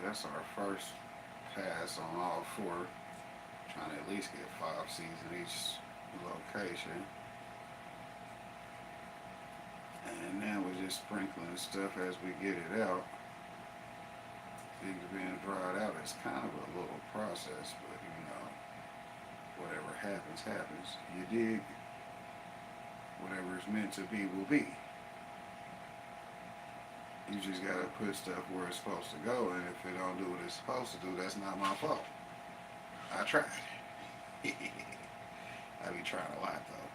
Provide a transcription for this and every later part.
That's our first pass on all four. Trying to at least get 5 seeds in each location. And now we're just sprinkling stuff as we get it out. Things being dried out, it's kind of a little process, but you know, whatever happens, happens. You dig? Whatever is meant to be will be. You just gotta put stuff where it's supposed to go, and if it don't do what it's supposed to do, that's not my fault. I tried. I be trying a lot though.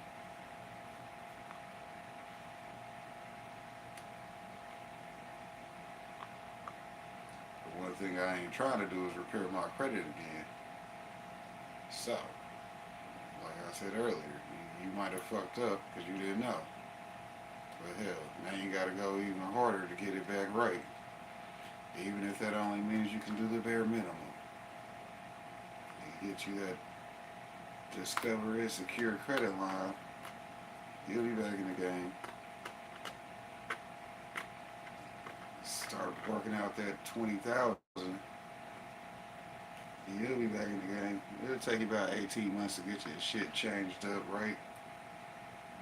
But one thing I ain't trying to do is repair my credit again. So, like I said earlier, you might have fucked up because you didn't know. But hell, now you gotta go even harder to get it back right. Even if that only means you can do the bare minimum. They get you that discover it secure credit line, you'll be back in the game. Start working out that 20,000. You'll be back in the game. It'll take you about 18 months to get your shit changed up, right?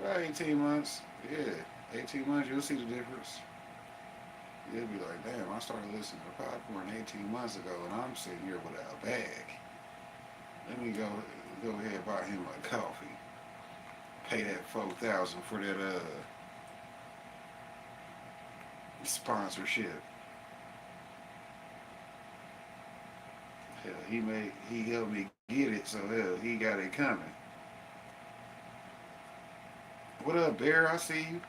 About 18 months. Yeah. 18 months, you'll see the difference. You'll be like, damn, I started listening to Popcorn 18 months ago and I'm sitting here without a bag. Let me go ahead and buy him a coffee. Pay that 4,000 for that sponsorship. Hell, he helped me get it, so hell, he got it coming. What up, Bear? I see you.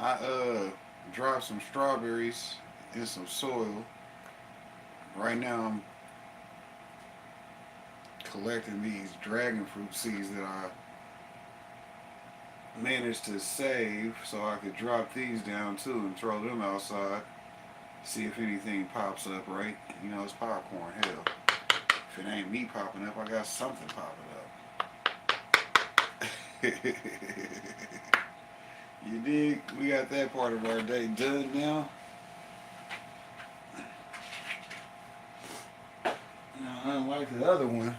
I dropped some strawberries in some soil. Right now I'm collecting these dragon fruit seeds that I managed to save so I could drop these down too and throw them outside. See if anything pops up, right? You know, it's popcorn, hell. If it ain't me popping up, I got something popping up. You dig? We got that part of our day done now. Now, unlike the other one,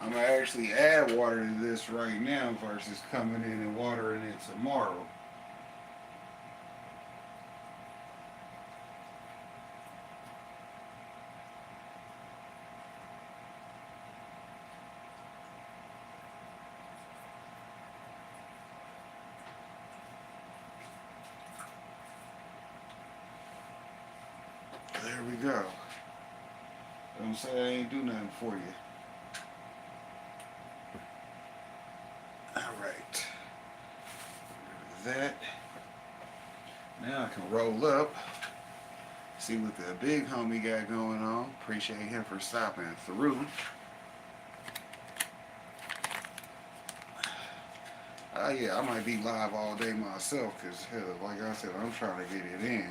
I'm going to actually add water to this right now versus coming in and watering it tomorrow. There we go. Don't say I ain't do nothing for you. Alright. That. Now I can roll up. See what the big homie got going on. Appreciate him for stopping through. Yeah, I might be live all day myself because, hell, like I said, I'm trying to get it in.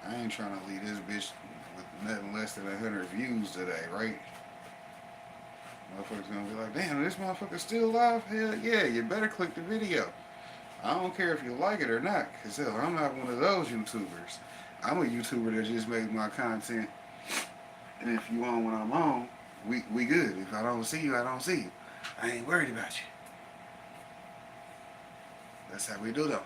I ain't trying to leave this bitch with nothing less than 100 views today, right? Motherfuckers gonna be like, damn, this motherfucker's still live? Hell yeah, you better click the video. I don't care if you like it or not, because hell, I'm not one of those YouTubers. I'm a YouTuber that just makes my content, and if you on when I'm on, we good. If I don't see you, I don't see you. I ain't worried about you. That's how we do though.